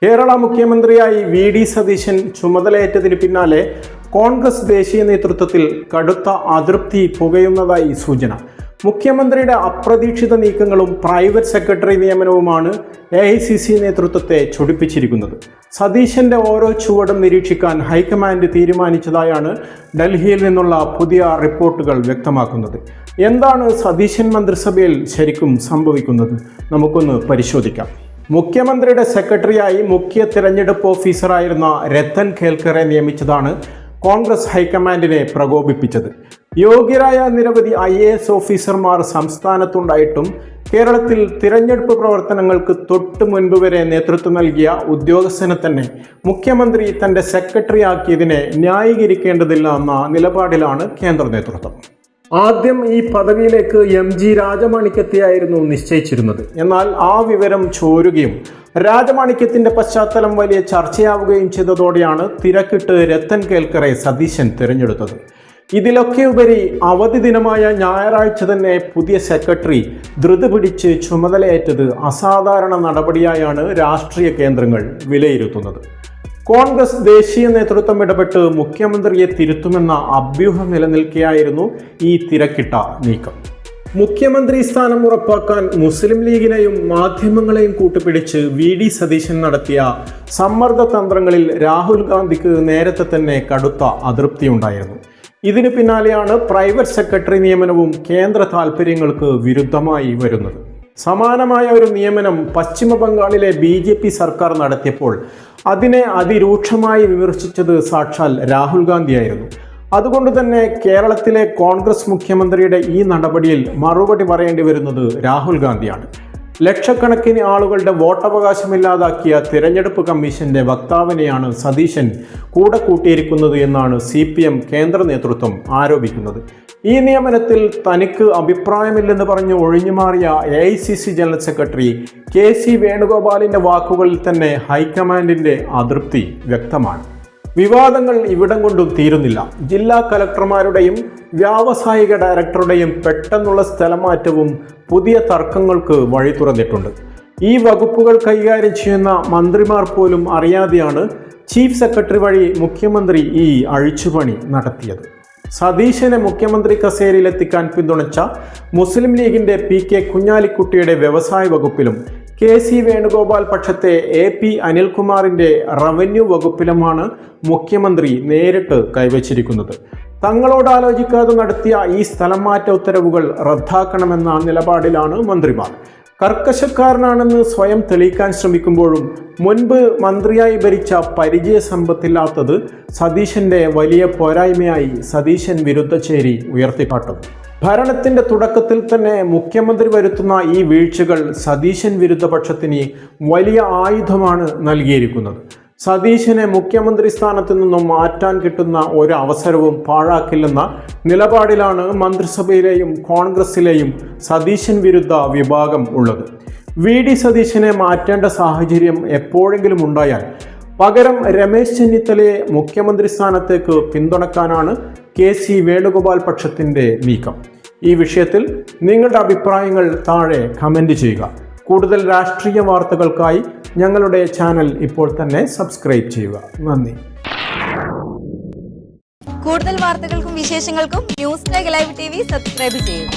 കേരള മുഖ്യമന്ത്രിയായി വി.ഡി. സതീശൻ ചുമതലയേറ്റതിന് പിന്നാലെ കോൺഗ്രസ് ദേശീയ നേതൃത്വത്തിൽ കടുത്ത അതൃപ്തി പുകയുന്നതായി സൂചന. മുഖ്യമന്ത്രിയുടെ അപ്രതീക്ഷിത നീക്കങ്ങളും പ്രൈവറ്റ് സെക്രട്ടറി നിയമനവുമാണ് AICC നേതൃത്വത്തെ ചൊടിപ്പിച്ചിരിക്കുന്നത്. സതീശന്റെ ഓരോ ചുവടും നിരീക്ഷിക്കാൻ ഹൈക്കമാൻഡ് തീരുമാനിച്ചതായാണ് ഡൽഹിയിൽ നിന്നുള്ള പുതിയ റിപ്പോർട്ടുകൾ വ്യക്തമാക്കുന്നത്. എന്താണ് സതീശൻ മന്ത്രിസഭയിൽ ശരിക്കും സംഭവിക്കുന്നത്? നമുക്കൊന്ന് പരിശോധിക്കാം. മുഖ്യമന്ത്രിയുടെ സെക്രട്ടറിയായി മുഖ്യ തിരഞ്ഞെടുപ്പ് ഓഫീസറായിരുന്ന രത്തൻ ഖേൽക്കറെ നിയമിച്ചതാണ് കോൺഗ്രസ് ഹൈക്കമാൻഡിനെ പ്രകോപിപ്പിച്ചത്. യോഗ്യരായ നിരവധി IAS ഓഫീസർമാർ സംസ്ഥാനത്തുണ്ടായിട്ടും കേരളത്തിൽ തിരഞ്ഞെടുപ്പ് പ്രവർത്തനങ്ങൾക്ക് തൊട്ടു മുൻപ് വരെ നേതൃത്വം നൽകിയ ഉദ്യോഗസ്ഥനെ തന്നെ മുഖ്യമന്ത്രി തന്റെ സെക്രട്ടറിയാക്കിയതിനെ ന്യായീകരിക്കേണ്ടതില്ല എന്ന നിലപാടിലാണ് കേന്ദ്ര നേതൃത്വം. ആദ്യം ഈ പദവിയിലേക്ക് MG രാജമാണിക്യത്തെയായിരുന്നു നിശ്ചയിച്ചിരുന്നത്. എന്നാൽ ആ വിവരം ചോരുകയും രാജമാണിക്യത്തിന്റെ പശ്ചാത്തലം വലിയ ചർച്ചയാവുകയും ചെയ്തതോടെയാണ് തിരക്കിട്ട് രത്തൻ കേൽക്കറെ സതീശൻ തിരഞ്ഞെടുത്തത്. ഇതിലൊക്കെ ഉപരി അവധി ദിനമായ ഞായറാഴ്ച തന്നെ പുതിയ സെക്രട്ടറി ധൃതി പിടിച്ച് ചുമതലയേറ്റത് അസാധാരണ നടപടിയായാണ് രാഷ്ട്രീയ കേന്ദ്രങ്ങൾ വിലയിരുത്തുന്നത്. കോൺഗ്രസ് ദേശീയ നേതൃത്വം ഇടപെട്ട് മുഖ്യമന്ത്രിയെ തിരുത്തുമെന്ന അഭ്യൂഹം നിലനിൽക്കെയായിരുന്നു ഈ തിരക്കിട്ട നീക്കം. മുഖ്യമന്ത്രി സ്ഥാനം ഉറപ്പാക്കാൻ മുസ്ലിം ലീഗിനെയും മാധ്യമങ്ങളെയും കൂട്ടുപിടിച്ച് വി.ഡി. സതീശൻ നടത്തിയ സമ്മർദ്ദ തന്ത്രങ്ങളിൽ രാഹുൽ ഗാന്ധിക്ക് നേരത്തെ തന്നെ കടുത്ത അതൃപ്തിയുണ്ടായിരുന്നു. ഇതിനു പിന്നാലെയാണ് പ്രൈവറ്റ് സെക്രട്ടറി നിയമനവും കേന്ദ്ര താൽപ്പര്യങ്ങൾക്ക് വിരുദ്ധമായി വരുന്നത്. സമാനമായ ഒരു നിയമനം പശ്ചിമ ബംഗാളിലെ BJP സർക്കാർ നടത്തിയപ്പോൾ അതിനെ അതിരൂക്ഷമായി വിമർശിച്ചത് സാക്ഷാൽ രാഹുൽ ഗാന്ധിയായിരുന്നു. അതുകൊണ്ട് തന്നെ കേരളത്തിലെ കോൺഗ്രസ് മുഖ്യമന്ത്രിയുടെ ഈ നടപടിയിൽ മറുപടി പറയേണ്ടി വരുന്നത് രാഹുൽ ഗാന്ധിയാണ്. ലക്ഷക്കണക്കിന് ആളുകളുടെ വോട്ടവകാശമില്ലാതാക്കിയ തിരഞ്ഞെടുപ്പ് കമ്മീഷന്റെ വക്താവിനെയാണ് സതീശൻ കൂടെ കൂട്ടിയിരിക്കുന്നത് എന്നാണ് CPM കേന്ദ്ര നേതൃത്വം ആരോപിക്കുന്നത്. ഈ നിയമനത്തിൽ തനിക്ക് അഭിപ്രായമില്ലെന്ന് പറഞ്ഞ് ഒഴിഞ്ഞുമാറിയ AICC ജനറൽ സെക്രട്ടറി KC വേണുഗോപാലിന്റെ വാക്കുകളിൽ തന്നെ ഹൈക്കമാൻഡിന്റെ അതൃപ്തി വ്യക്തമാണ്. വിവാദങ്ങൾ ഇവിടം കൊണ്ടും തീരുന്നില്ല. ജില്ലാ കലക്ടർമാരുടെയും വ്യാവസായിക ഡയറക്ടറുടെയും പെട്ടെന്നുള്ള സ്ഥലമാറ്റവും പുതിയ തർക്കങ്ങൾക്ക് വഴി തുറന്നിട്ടുണ്ട്. ഈ വകുപ്പുകൾ കൈകാര്യം ചെയ്യുന്ന മന്ത്രിമാർ പോലും അറിയാതെയാണ് ചീഫ് സെക്രട്ടറി വഴി മുഖ്യമന്ത്രി ഈ അഴിച്ചുപണി നടത്തിയത്. സതീശനെ മുഖ്യമന്ത്രി കസേരയിലെത്തിക്കാൻ പിന്തുണച്ച മുസ്ലിം ലീഗിന്റെ PK കുഞ്ഞാലിക്കുട്ടിയുടെ വ്യവസായ വകുപ്പിലും KC വേണുഗോപാൽ പക്ഷത്തെ AP അനിൽകുമാറിന്റെ റവന്യൂ വകുപ്പിലുമാണ് മുഖ്യമന്ത്രി നേരിട്ട് കൈവച്ചിരിക്കുന്നത്. തങ്ങളോട് ആലോചിക്കാതെ നടത്തിയ ഈ സ്ഥലം മാറ്റ ഉത്തരവുകൾ റദ്ദാക്കണമെന്ന നിലപാടിലാണ് മന്ത്രിമാർ. കർക്കശക്കാരനാണെന്ന് സ്വയം തെളിയിക്കാൻ ശ്രമിക്കുമ്പോഴും മുൻപ് മന്ത്രിയായി ഭരിച്ച പരിചയ സമ്പത്തില്ലാത്തത് സതീശന്റെ വലിയ പോരായ്മയായി സതീശൻ വിരുദ്ധചേരി ഉയർത്തിക്കാട്ടുന്നു. ഭരണത്തിന്റെ തുടക്കത്തിൽ തന്നെ മുഖ്യമന്ത്രി വരുത്തുന്ന ഈ വീഴ്ചകൾ സതീശൻ വിരുദ്ധ പക്ഷത്തിന് വലിയ ആയുധമാണ് നൽകിയിരിക്കുന്നത്. സതീശനെ മുഖ്യമന്ത്രി സ്ഥാനത്ത് നിന്നും മാറ്റാൻ കിട്ടുന്ന ഒരു അവസരവും പാഴാക്കില്ലെന്ന നിലപാടിലാണ് മന്ത്രിസഭയിലെയും കോൺഗ്രസിലെയും സതീശൻ വിരുദ്ധ വിഭാഗം ഉള്ളത്. വി.ഡി. സതീശനെ മാറ്റേണ്ട സാഹചര്യം എപ്പോഴെങ്കിലും ഉണ്ടായാൽ പകരം രമേശ് ചെന്നിത്തലയെ മുഖ്യമന്ത്രി സ്ഥാനത്തേക്ക് പിന്തുണക്കാനാണ് KC വേണുഗോപാൽ പക്ഷത്തിന്റെ നീക്കം. ഈ വിഷയത്തിൽ നിങ്ങളുടെ അഭിപ്രായങ്ങൾ താഴെ കമന്റ് ചെയ്യുക. കൂടുതൽ രാഷ്ട്രീയ വാർത്തകൾക്കായി ഞങ്ങളുടെ ചാനൽ ഇപ്പോൾ തന്നെ സബ്സ്ക്രൈബ് ചെയ്യുക. നന്ദി. കൂടുതൽ വാർത്തകൾക്കും വിശേഷങ്ങൾക്കും ന്യൂസ് ലൈവ് TV സബ്സ്ക്രൈബ് ചെയ്യുക.